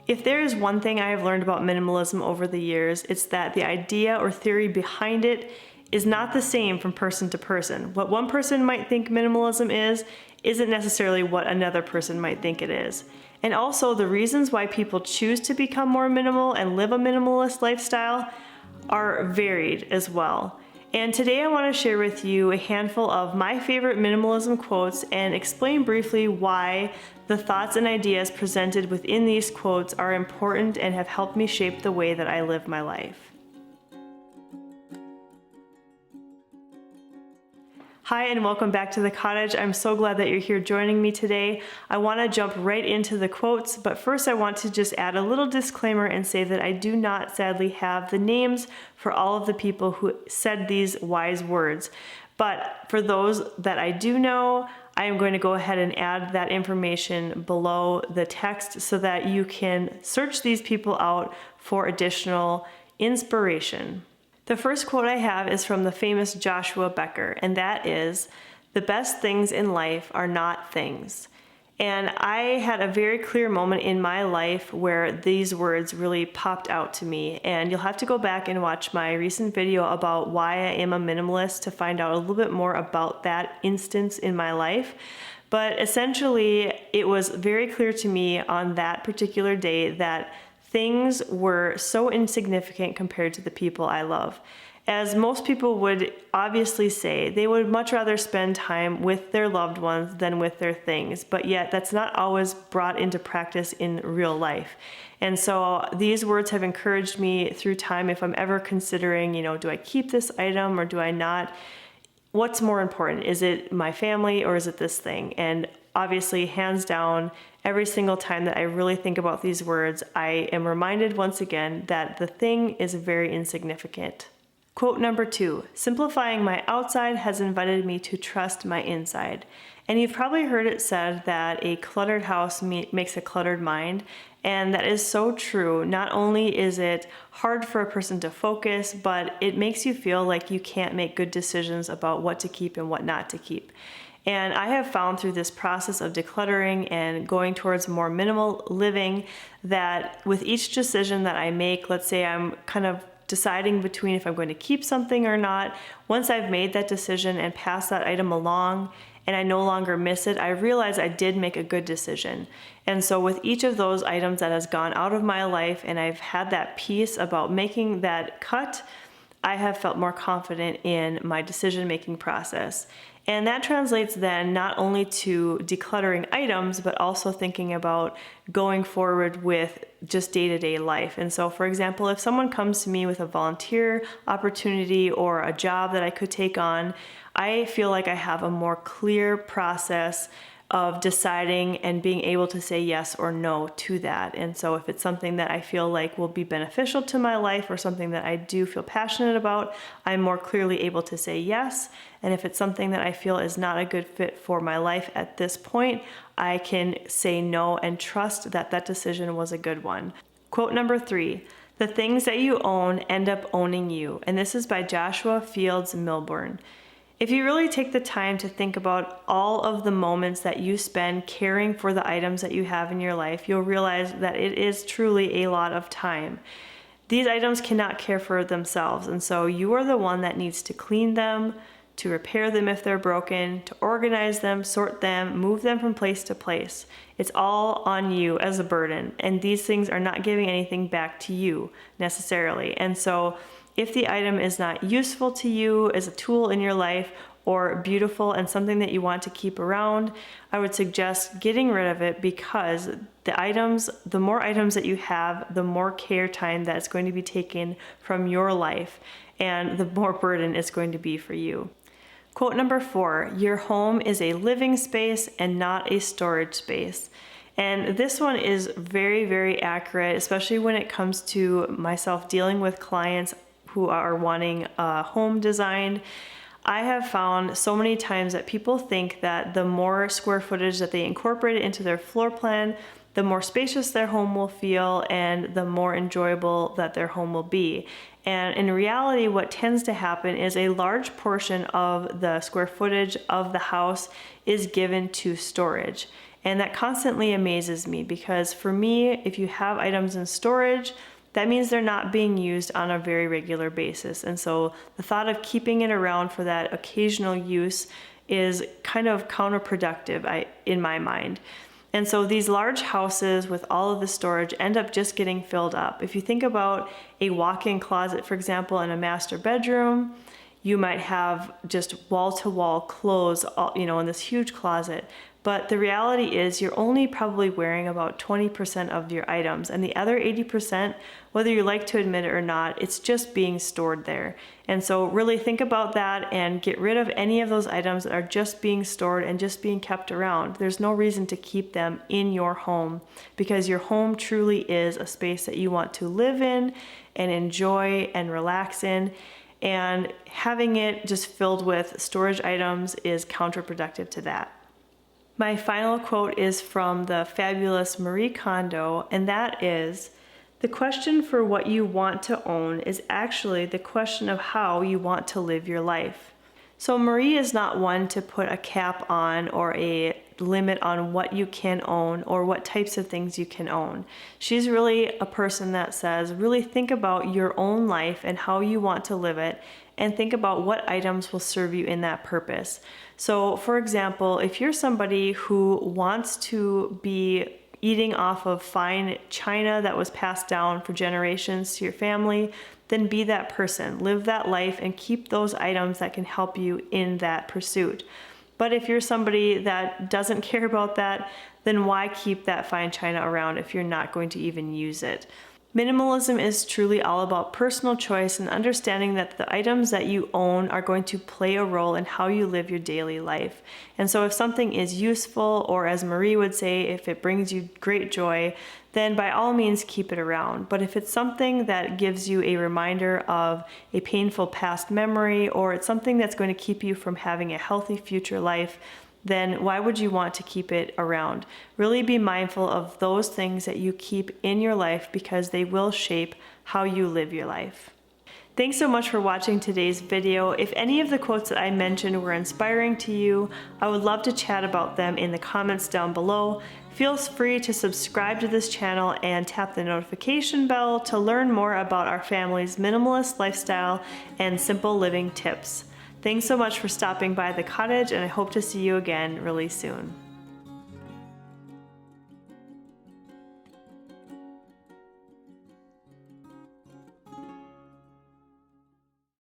If there is one thing I have learned about minimalism over the years, it's that the idea or theory behind it is not the same from person to person. What one person might think minimalism is, isn't necessarily what another person might think it is. And also, the reasons why people choose to become more minimal and live a minimalist lifestyle are varied as well. And today I want to share with you a handful of my favorite minimalism quotes and explain briefly why the thoughts and ideas presented within these quotes are important and have helped me shape the way that I live my life. Hi and welcome back to the cottage. I'm so glad that you're here joining me today. I want to jump right into the quotes, but first I want to just add a little disclaimer and say that I do not sadly have the names for all of the people who said these wise words. But for those that I do know, I am going to go ahead and add that information below the text so that you can search these people out for additional inspiration. The first quote I have is from the famous Joshua Becker, and that is, "The best things in life are not things." And I had a very clear moment in my life where these words really popped out to me. And you'll have to go back and watch my recent video about why I am a minimalist to find out a little bit more about that instance in my life. But essentially, it was very clear to me on that particular day that things were so insignificant compared to the people I love. As most people would obviously say, they would much rather spend time with their loved ones than with their things, but yet that's not always brought into practice in real life. And so these words have encouraged me through time if I'm ever considering, do I keep this item or do I not? What's more important? Is it my family or is it this thing? And obviously, hands down, every single time that I really think about these words, I am reminded once again that the thing is very insignificant. Quote number 2, "Simplifying my outside has invited me to trust my inside." And you've probably heard it said that a cluttered house makes a cluttered mind, and that is so true. Not only is it hard for a person to focus, but it makes you feel like you can't make good decisions about what to keep and what not to keep. And I have found through this process of decluttering and going towards more minimal living that with each decision that I make, let's say I'm kind of deciding between if I'm going to keep something or not, once I've made that decision and pass that item along and I no longer miss it, I realize I did make a good decision. And so with each of those items that has gone out of my life and I've had that peace about making that cut, I have felt more confident in my decision-making process. And that translates then not only to decluttering items, but also thinking about going forward with just day-to-day life. And so, for example, if someone comes to me with a volunteer opportunity or a job that I could take on, I feel like I have a more clear process of deciding and being able to say yes or no to that. And so if it's something that I feel like will be beneficial to my life or something that I do feel passionate about, I'm more clearly able to say yes. And if it's something that I feel is not a good fit for my life at this point, I can say no and trust that that decision was a good one. Quote number 3, "The things that you own end up owning you." And this is by Joshua Fields Milburn. If you really take the time to think about all of the moments that you spend caring for the items that you have in your life, you'll realize that it is truly a lot of time. These items cannot care for themselves, and so you are the one that needs to clean them, to repair them if they're broken, to organize them, sort them, move them from place to place. It's all on you as a burden, and these things are not giving anything back to you necessarily. And so if the item is not useful to you as a tool in your life or beautiful and something that you want to keep around, I would suggest getting rid of it, because the more items that you have, the more care time that's going to be taken from your life and the more burden it's going to be for you. Quote number 4, "Your home is a living space and not a storage space." And this one is very, very accurate, especially when it comes to myself dealing with clients who are wanting a home designed. I have found so many times that people think that the more square footage that they incorporate into their floor plan, the more spacious their home will feel and the more enjoyable that their home will be. And in reality, what tends to happen is a large portion of the square footage of the house is given to storage. And that constantly amazes me because for me, if you have items in storage, that means they're not being used on a very regular basis. And so the thought of keeping it around for that occasional use is kind of counterproductive in my mind. And so these large houses with all of the storage end up just getting filled up. If you think about a walk-in closet, for example, in a master bedroom, you might have just wall-to-wall clothes, in this huge closet. But the reality is you're only probably wearing about 20% of your items, and the other 80%, whether you like to admit it or not, it's just being stored there. And so really think about that and get rid of any of those items that are just being stored and just being kept around. There's no reason to keep them in your home because your home truly is a space that you want to live in and enjoy and relax in. And having it just filled with storage items is counterproductive to that. My final quote is from the fabulous Marie Kondo, and that is, "The question for what you want to own is actually the question of how you want to live your life." So Marie is not one to put a cap on or a limit on what you can own or what types of things you can own. She's really a person that says, really think about your own life and how you want to live it, and think about what items will serve you in that purpose. So for example, if you're somebody who wants to be eating off of fine china that was passed down for generations to your family, then be that person, live that life, and keep those items that can help you in that pursuit. But if you're somebody that doesn't care about that, then why keep that fine china around if you're not going to even use it? Minimalism is truly all about personal choice and understanding that the items that you own are going to play a role in how you live your daily life. And so if something is useful, or as Marie would say, if it brings you great joy, then by all means keep it around. But if it's something that gives you a reminder of a painful past memory, or it's something that's going to keep you from having a healthy future life, then why would you want to keep it around? Really be mindful of those things that you keep in your life because they will shape how you live your life. Thanks so much for watching today's video. If any of the quotes that I mentioned were inspiring to you, I would love to chat about them in the comments down below. Feel free to subscribe to this channel and tap the notification bell to learn more about our family's minimalist lifestyle and simple living tips. Thanks so much for stopping by the cottage, and I hope to see you again really soon.